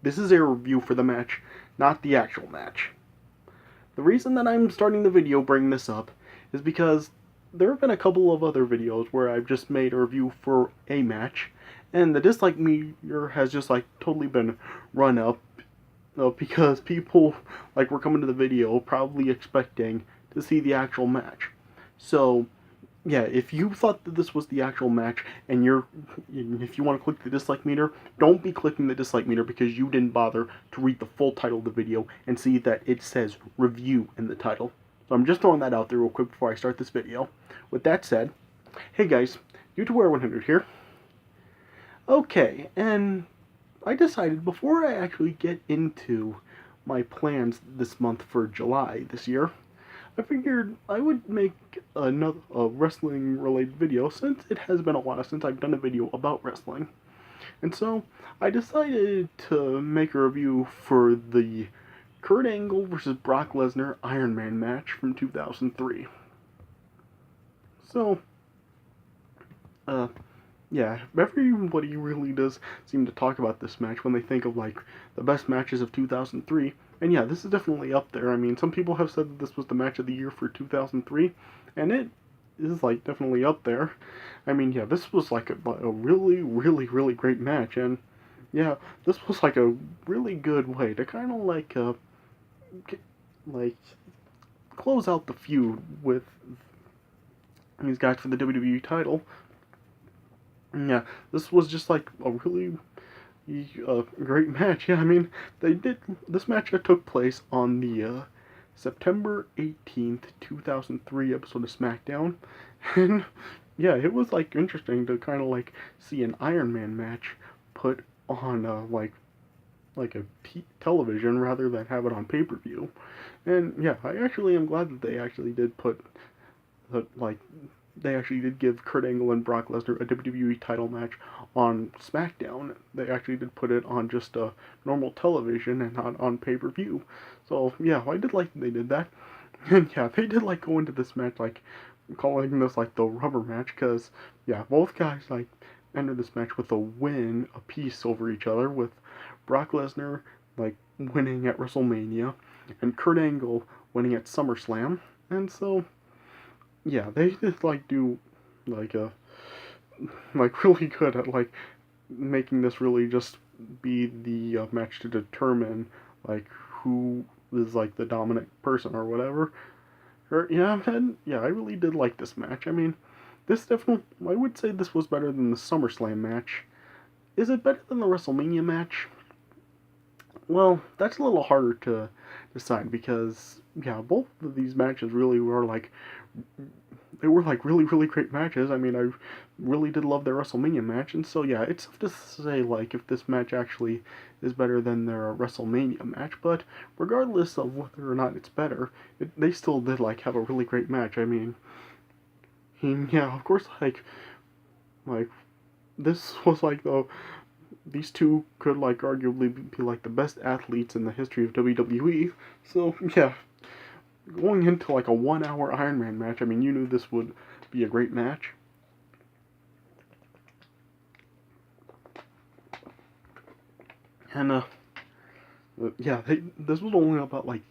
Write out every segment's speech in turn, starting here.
This is a review for the match, not the actual match. The reason that I'm starting the video bringing this up is because there have been a couple of other videos where I've just made a review for a match, and the dislike meter has just like totally been run up because people like were coming to the video probably expecting to see the actual match. So yeah, if you thought that this was the actual match and if you want to click the dislike meter, don't be clicking the dislike meter because you didn't bother to read the full title of the video and see that it says review in the title. So I'm just throwing that out there real quick before I start this video. With that said, hey guys, YouTuber100 here. Okay, and I decided before I actually get into my plans this month for July this year, I figured I would make a wrestling related video since it has been a while since I've done a video about wrestling. And so I decided to make a review for the Kurt Angle versus Brock Lesnar Ironman match from 2003. So, yeah, everybody really does seem to talk about this match when they think of like the best matches of 2003. And yeah, this is definitely up there. I mean, some people have said that this was the match of the year for 2003, and it is like definitely up there. I mean, yeah, this was like a really, really, really great match, and yeah, this was like a really good way to kind of like close out the feud with these guys for the WWE title. Yeah, this was just like a really great match. Yeah, I mean, this match took place on the September 18th, 2003 episode of SmackDown. And yeah, it was like interesting to kind of like see an Iron Man match put on like a television rather than have it on pay-per-view. And yeah, I actually am glad that they actually did put like they actually did give Kurt Angle and Brock Lesnar a WWE title match on SmackDown. They actually did put it on just normal television and not on pay-per-view. So yeah, I did like they did that. And yeah, they did like go into this match like calling this like the rubber match because yeah, both guys like entered this match with a win apiece over each other, with Brock Lesnar like winning at WrestleMania and Kurt Angle winning at SummerSlam. And so yeah, they just like do like a like really good at like making this really just be the match to determine like who is like the dominant person or whatever. Yeah, and yeah, I really did like this match. I mean, this definitely, I would say this was better than the SummerSlam match. Is it better than the WrestleMania match? Well, that's a little harder to decide because yeah, both of these matches really were like they were like really, really great matches. I mean, I really did love their WrestleMania match, and so yeah, it's tough to say like if this match actually is better than their WrestleMania match. But regardless of whether or not it's better, they still did like have a really great match. I mean, yeah, of course, like this was like these two could like arguably be like the best athletes in the history of WWE. So yeah, going into like a 1 hour Iron Man match, I mean, you knew this would be a great match. And yeah, this was only about like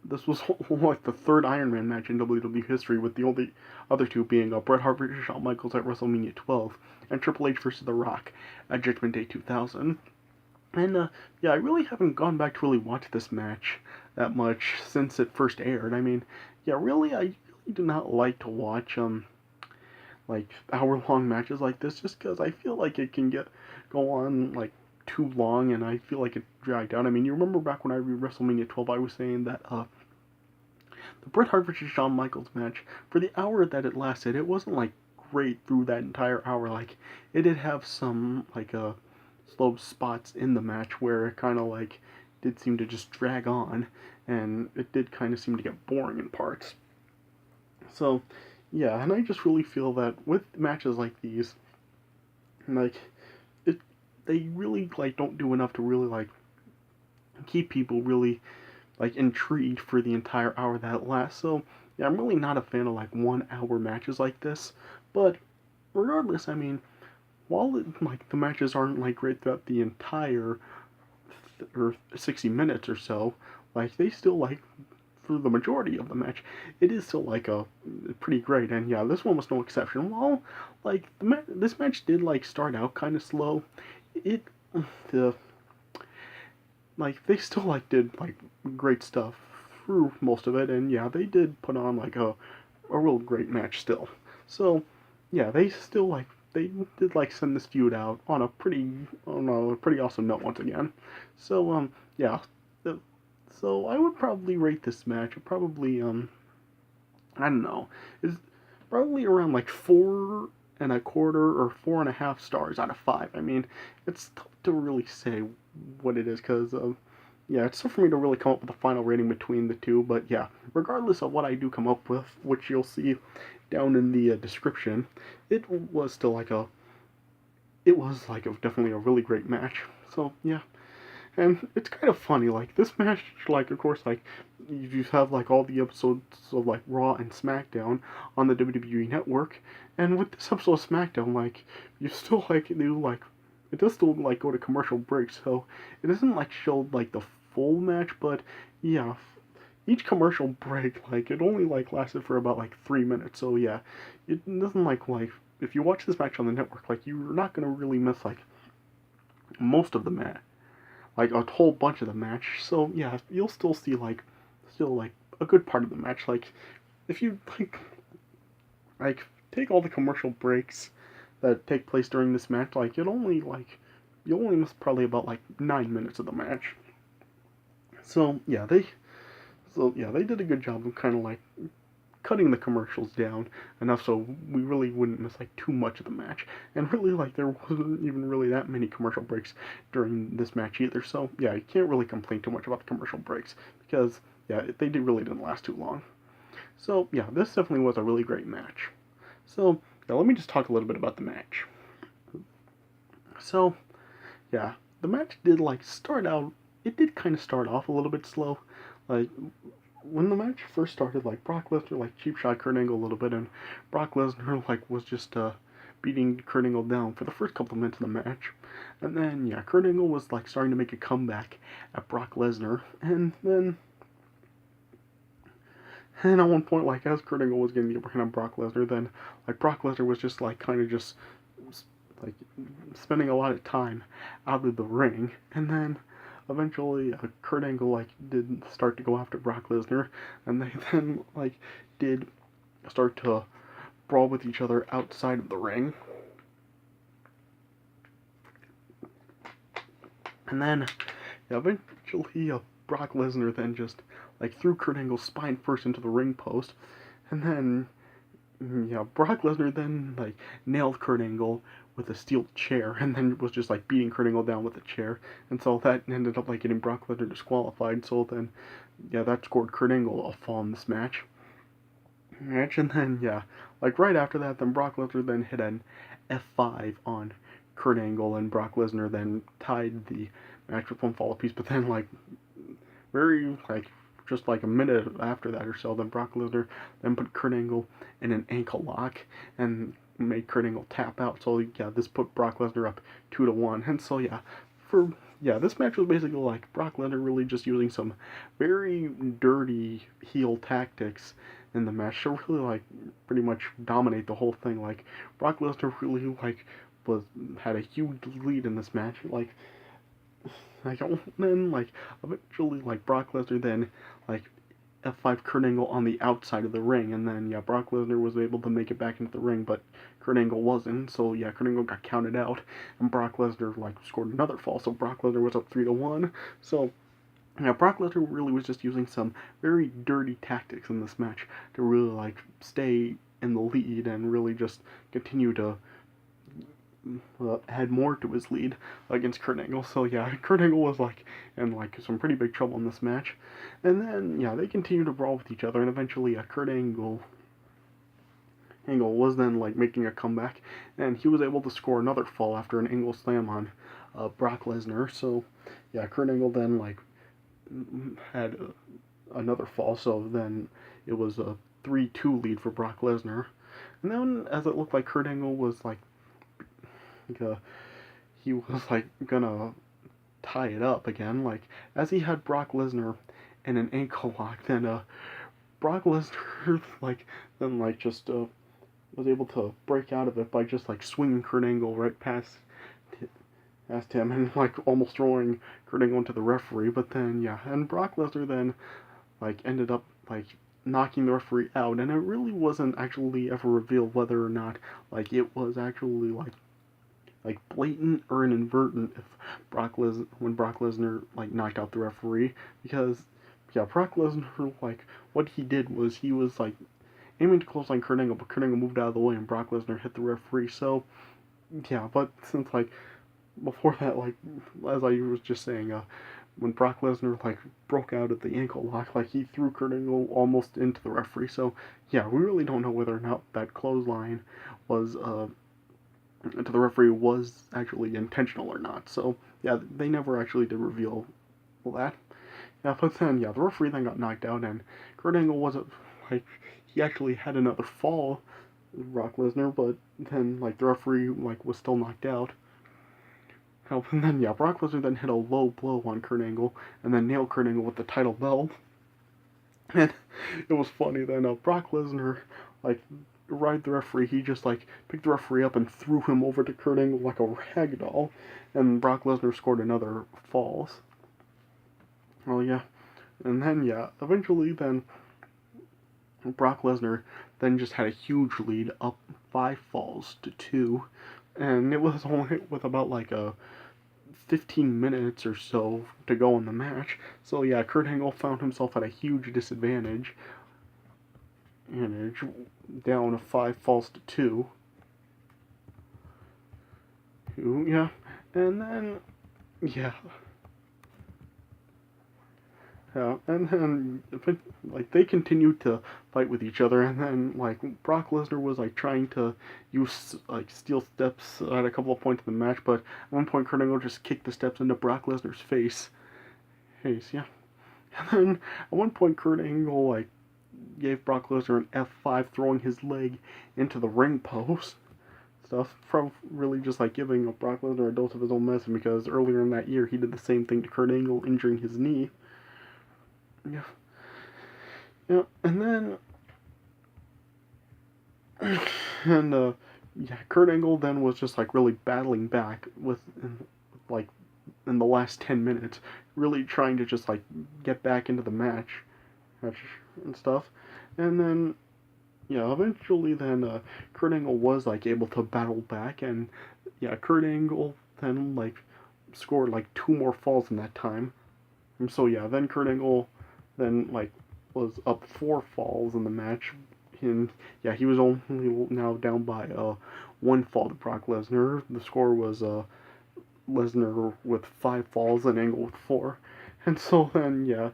this was like the third Iron Man match in WWE history, with the only other two being Bret Hart versus Shawn Michaels at WrestleMania 12 and Triple H versus The Rock at Judgment Day 2000. And yeah, I really haven't gone back to really watch this match that much since it first aired. I mean, yeah, really, I really do not like to watch like hour-long matches like this, just because I feel like it can go on like too long, and I feel like it dragged out. I mean, you remember back when I read WrestleMania 12, I was saying that the Bret Hart versus Shawn Michaels match, for the hour that it lasted, it wasn't like great through that entire hour. Like, it did have some like slow spots in the match where it kind of like did seem to just drag on, and it did kind of seem to get boring in parts. So yeah, and I just really feel that with matches like these, like they really like don't do enough to really like keep people really like intrigued for the entire hour that it lasts. So yeah, I'm really not a fan of like 1 hour matches like this. But regardless, I mean, while like the matches aren't like great throughout the entire or 60 minutes or so, like they still like for the majority of the match, it is still like a pretty great. And yeah, this one was no exception. While like this match did like start out kind of slow, it the like they still like did like great stuff through most of it. And yeah, they did put on like a real great match still. So yeah, they still like they did like send this feud out on a pretty awesome note once again. So yeah, so I would probably rate this match probably I don't know, it's probably around like 4.25 or 4.5 stars out of 5. I mean, it's tough to really say what it is because yeah, it's tough for me to really come up with a final rating between the two. But yeah, regardless of what I do come up with, which you'll see down in the description, it was still like definitely a really great match. So yeah, and it's kind of funny, like this match, like of course, like you have like all the episodes of like Raw and SmackDown on the WWE Network, and with this episode of SmackDown, like you still like do like it does still like go to commercial breaks, so it doesn't like show like the full match, but yeah, each commercial break like it only like lasted for about like 3 minutes, so yeah, it doesn't like if you watch this match on the network, like you're not gonna really miss like most of the match, like a whole bunch of the match. So yeah, you'll still see like still like a good part of the match. Like if you like take all the commercial breaks that take place during this match, like you only miss probably about like 9 minutes of the match. So yeah, they did a good job of kind of like cutting the commercials down enough so we really wouldn't miss like too much of the match. And really like there wasn't even really that many commercial breaks during this match either. So yeah, you can't really complain too much about the commercial breaks because yeah, they really didn't last too long. So yeah, this definitely was a really great match. So yeah, let me just talk a little bit about the match. So yeah, the match did like start out. It did kind of start off a little bit slow. Like when the match first started, like Brock Lesnar like cheap shot Kurt Angle a little bit, and Brock Lesnar like was just beating Kurt Angle down for the first couple of minutes of the match, and then yeah, Kurt Angle was like starting to make a comeback at Brock Lesnar, and at one point, like as Kurt Angle was getting the upper hand on Brock Lesnar, then like Brock Lesnar was just like kind of just like spending a lot of time out of the ring, and then eventually Kurt Angle like did start to go after Brock Lesnar, and they then like did start to brawl with each other outside of the ring, and then yeah, eventually Brock Lesnar then just like threw Kurt Angle's spine first into the ring post, and then yeah, Brock Lesnar then like nailed Kurt Angle with a steel chair, and then was just like beating Kurt Angle down with a chair, and so that ended up like getting Brock Lesnar disqualified. So then, yeah, that scored Kurt Angle a fall in this match. And then yeah, like right after that, then Brock Lesnar then hit an F5 on Kurt Angle, and Brock Lesnar then tied the match with one fall apiece. But then like very like just like a minute after that or so, then Brock Lesnar then put Kurt Angle in an ankle lock and made Kurt Angle tap out. So yeah, this put Brock Lesnar up 2-1. And so yeah, this match was basically like Brock Lesnar really just using some very dirty heel tactics in the match to really like pretty much dominate the whole thing. Like Brock Lesnar really like had a huge lead in this match. Like then like eventually like Brock Lesnar then like F5 Kurt Angle on the outside of the ring, and then yeah, Brock Lesnar was able to make it back into the ring, but Kurt Angle wasn't. So yeah, Kurt Angle got counted out, and Brock Lesnar like scored another fall. So Brock Lesnar was up 3-1. So yeah, Brock Lesnar really was just using some very dirty tactics in this match to really like stay in the lead and really just continue to had more to his lead against Kurt Angle. So yeah, Kurt Angle was like in like some pretty big trouble in this match. And then yeah, they continued to brawl with each other, and eventually Kurt Angle was then like making a comeback, and he was able to score another fall after an angle slam on Brock Lesnar. So yeah, Kurt Angle then like had another fall. So then it was a 3-2 lead for Brock Lesnar. And then as it looked like Kurt Angle was like he was like gonna tie it up again. Like, as he had Brock Lesnar in an ankle lock, then Brock Lesnar just was able to break out of it by just like swinging Kurt Angle right past him and like almost throwing Kurt Angle into the referee. But then yeah, and Brock Lesnar then like ended up like knocking the referee out, and it really wasn't actually ever revealed whether or not like it was actually like blatant or inadvertent if when Brock Lesnar like knocked out the referee, because yeah, Brock Lesnar, like what he did was he was like aiming to close line Kurt Angle, but Kurt Angle moved out of the way and Brock Lesnar hit the referee. So yeah, but since like before that, like as I was just saying, when Brock Lesnar like broke out of the ankle lock, like he threw Kurt Angle almost into the referee. So yeah, we really don't know whether or not that clothesline was to the referee was actually intentional or not. So yeah, they never actually did reveal that. Yeah, but then yeah, the referee then got knocked out, and Kurt Angle wasn't like he actually had another fall, Brock Lesnar, but then like the referee like was still knocked out. And then yeah, Brock Lesnar then hit a low blow on Kurt Angle, and then nailed Kurt Angle with the title belt. And it was funny then. Brock Lesnar like ride the referee. He just like picked the referee up and threw him over to Kurt Angle like a rag doll, and Brock Lesnar scored another falls. Oh yeah, and then yeah, eventually then Brock Lesnar then just had a huge lead, up 5 falls to 2, and it was only with about like a 15 minutes or so to go in the match. So yeah, Kurt Angle found himself at a huge disadvantage, and down 5 falls to 2. Yeah, and then yeah. Yeah, and then like they continued to fight with each other, and then like Brock Lesnar was like trying to use like steel steps at a couple of points in the match, but at one point Kurt Angle just kicked the steps into Brock Lesnar's face. Yeah. And then at one point Kurt Angle like gave Brock Lesnar an F5, throwing his leg into the ring post. Stuff from really just like giving Brock Lesnar a dose of his own medicine, because earlier in that year he did the same thing to Kurt Angle, injuring his knee. Yeah. Yeah, and then yeah, Kurt Angle then was just like really battling back like in the last 10 minutes, really trying to just like get back into the match and stuff. And then yeah, eventually then Kurt Angle was like able to battle back, and yeah, Kurt Angle then like scored like 2 more falls in that time. And so yeah, then Kurt Angle then like was up 4 falls in the match, and yeah, he was only now down by 1 fall to Brock Lesnar. The score was Lesnar with 5 falls and Angle with 4, and so then yeah,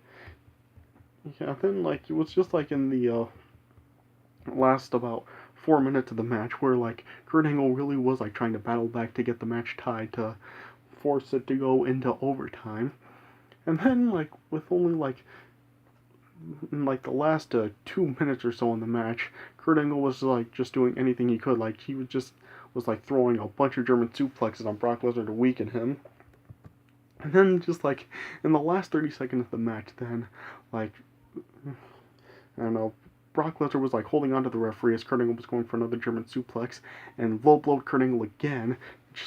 then like it was just like in the last about 4 minutes of the match where like Kurt Angle really was like trying to battle back to get the match tied to force it to go into overtime, and then like with only like in like the last 2 minutes or so in the match, Kurt Angle was like just doing anything he could. Like he was like throwing a bunch of German suplexes on Brock Lesnar to weaken him. And then just like in the last 30 seconds of the match, then like I don't know, Brock Lesnar was like holding on to the referee as Kurt Angle was going for another German suplex, and low blowed Kurt Angle again,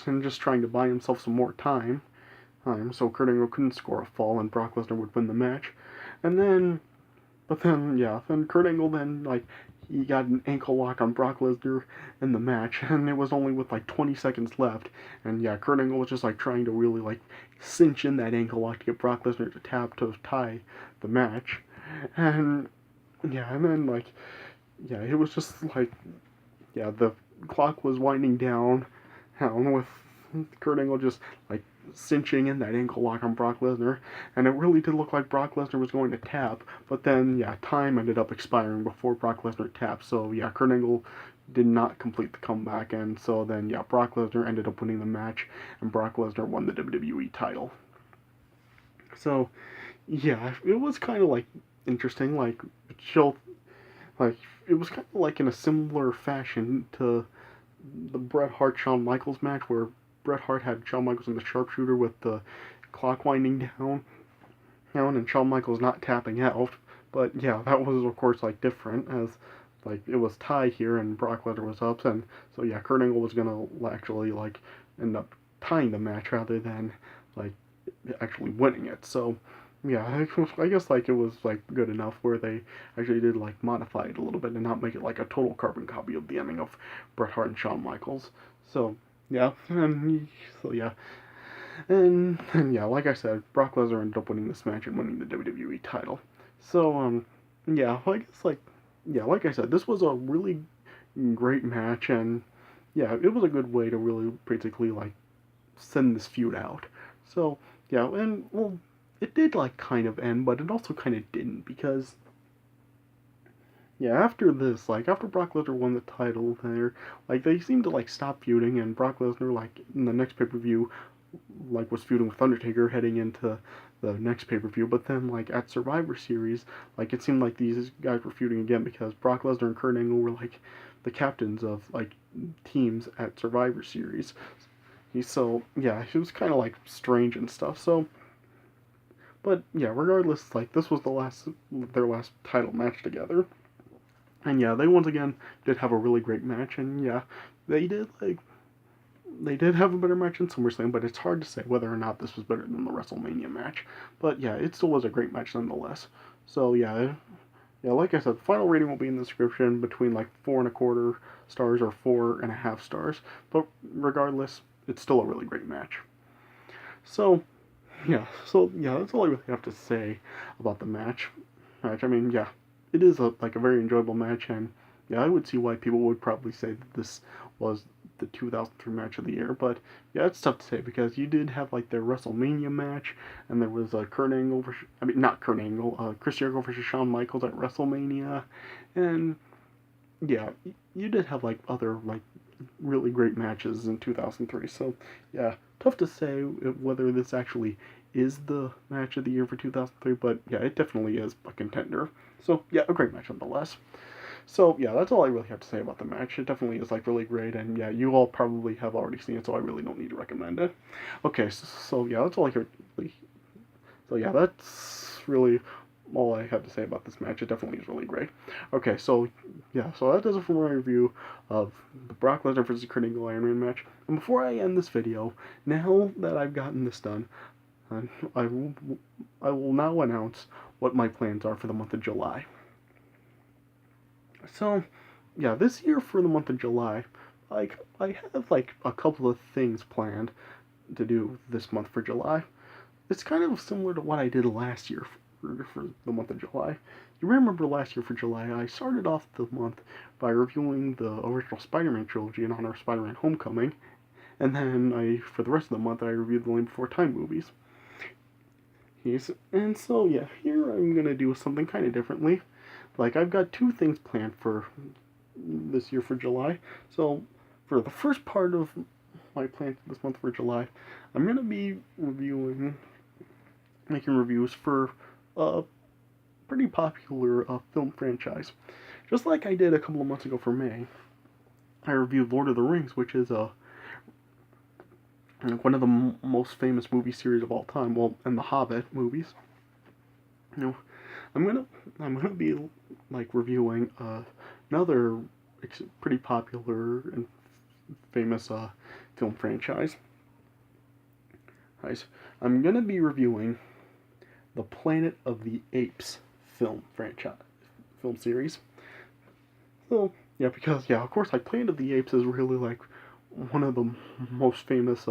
and just trying to buy himself some more time. So Kurt Angle couldn't score a fall, and Brock Lesnar would win the match. And then But then, yeah, then Kurt Angle then, like, he got an ankle lock on Brock Lesnar in the match, and it was only with, like, 20 seconds left, and yeah, Kurt Angle was just, like, trying to really, like, cinch in that ankle lock to get Brock Lesnar to tap to tie the match, and, yeah, and then, like, yeah, it was just, like, yeah, the clock was winding down with Kurt Angle just, like, cinching in that ankle lock on Brock Lesnar, and it really did look like Brock Lesnar was going to tap, but then, yeah, time ended up expiring before Brock Lesnar tapped, so, yeah, Kurt Angle did not complete the comeback, and so then, yeah, Brock Lesnar ended up winning the match, and Brock Lesnar won the WWE title. So, yeah, it was kind of, like, interesting, like, it was kind of, like, in a similar fashion to the Bret Hart-Shawn Michaels match, where Bret Hart had Shawn Michaels in the sharpshooter with the clock winding down and Shawn Michaels not tapping out. But yeah, that was of course like different, as like it was tie here and Brock Lesnar was up, and so yeah, Kurt Angle was gonna actually like end up tying the match rather than like actually winning it. So yeah, I guess like it was like good enough where they actually did like modify it a little bit and not make it like a total carbon copy of the ending of Bret Hart and Shawn Michaels. So yeah, and so yeah, and yeah, like I said, Brock Lesnar ended up winning this match and winning the WWE title. So yeah, I guess like yeah, like I said, this was a really great match, and yeah, it was a good way to really basically like send this feud out. So yeah, and well, it did like kind of end, but it also kind of didn't, because yeah, after this, like after Brock Lesnar won the title, there like they seemed to like stop feuding, and Brock Lesnar like in the next pay-per-view like was feuding with Undertaker heading into the next pay-per-view. But then like at Survivor Series, like it seemed like these guys were feuding again, because Brock Lesnar and Kurt Angle were like the captains of like teams at Survivor Series. So yeah, it was kind of like strange and stuff. So but yeah, regardless, like this was their last title match together. And yeah, they once again did have a really great match, and yeah, they did like they did have a better match in SummerSlam, but it's hard to say whether or not this was better than the WrestleMania match. But yeah, it still was a great match nonetheless. So yeah, like I said, the final rating will be in the description, between like 4.25 stars or 4.5 stars. But regardless, it's still a really great match. So yeah, that's all I really have to say about the match. I mean, yeah, it is like a very enjoyable match, and yeah, I would see why people would probably say that this was the 2003 match of the year. But yeah, it's tough to say, because you did have like their WrestleMania match, and there was Kurt Angle versus, I mean not Kurt Angle, Chris Jericho versus Shawn Michaels at WrestleMania, and yeah, you did have like other like really great matches in 2003. So yeah, tough to say whether this actually is the match of the year for 2003, but yeah, it definitely is a contender. So yeah, a great match nonetheless. So yeah, that's all I really have to say about the match. It definitely is like really great, and yeah, you all probably have already seen it, so I really don't need to recommend it. Okay, so yeah, that's all I really. So yeah, that's really all I have to say about this match. It definitely is really great. Okay, so yeah, so that does it for my review of the Brock Lesnar versus Kurt Angle Ironman match. And before I end this video, now that I've gotten this done, I will, I will now announce what my plans are for the month of July. So, yeah, this year for the month of July, like I have like a couple of things planned to do this month for July. It's kind of similar to what I did last year for the month of July. You remember last year for July, I started off the month by reviewing the original Spider-Man trilogy in honor of Spider-Man Homecoming, and then for the rest of the month, I reviewed the Land Before Time movies. Yes, and so yeah, here I'm gonna do something kind of differently. Like I've got two things planned for this year for July. So for the first part of my plan this month for July, I'm gonna be making reviews for a pretty popular film franchise. Just like I did a couple of months ago for May, I reviewed Lord of the Rings, which is one of the most famous movie series of all time. Well, and the Hobbit movies. You know, I'm gonna be like reviewing another pretty popular and famous film franchise. Guys, I'm gonna be reviewing the Planet of the Apes film series. So yeah, because yeah, of course, like Planet of the Apes is really like one of the most famous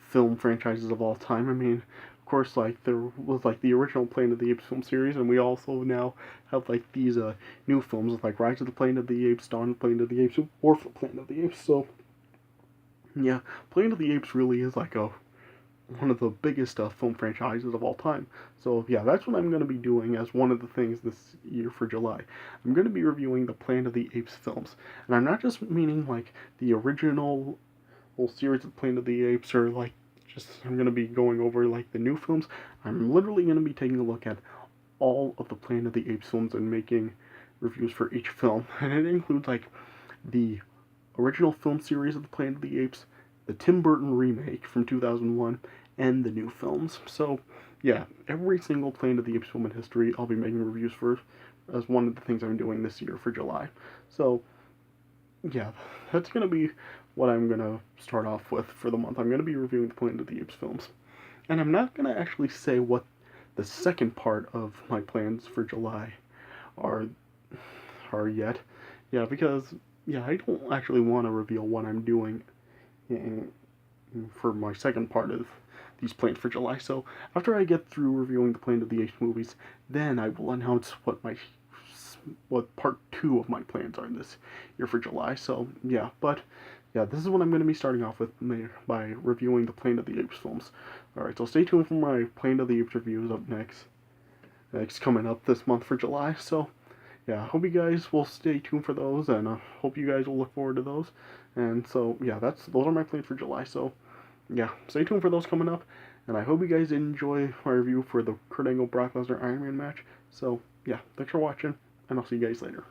film franchises of all time. I mean, of course, like there was like the original Planet of the Apes film series, and we also now have like these new films like Rise of the Planet of the Apes, Dawn of the Planet of the Apes, War for the Planet of the Apes. So yeah, Planet of the Apes really is like one of the biggest film franchises of all time. So yeah, that's what I'm going to be doing as one of the things this year for July. I'm going to be reviewing the Planet of the Apes films, and I'm not just meaning like the original whole series of Planet of the Apes, or like just I'm going to be going over like the new films. I'm literally going to be taking a look at all of the Planet of the Apes films and making reviews for each film, and it includes like the original film series of the Planet of the Apes, the Tim Burton remake from 2001, and the new films. So, yeah, every single Planet of the Apes film in history I'll be making reviews for as one of the things I'm doing this year for July. So, yeah, that's going to be what I'm going to start off with for the month. I'm going to be reviewing the Planet of the Apes films. And I'm not going to actually say what the second part of my plans for July are yet. Yeah, because yeah, I don't actually want to reveal what I'm doing for my second part of these plans for July. So after I get through reviewing the Planet of the Apes movies, then I will announce what part 2 of my plans are this year for July. So yeah, but yeah, this is what I'm going to be starting off with by reviewing the Planet of the Apes films. Alright, so stay tuned for my Planet of the Apes reviews up next. It's coming up this month for July, so yeah, hope you guys will stay tuned for those, and hope you guys will look forward to those. And so yeah, those are my plans for July. So yeah, stay tuned for those coming up, and I hope you guys enjoy my review for the Kurt Angle Brock Lesnar Ironman match. So yeah, thanks for watching, and I'll see you guys later.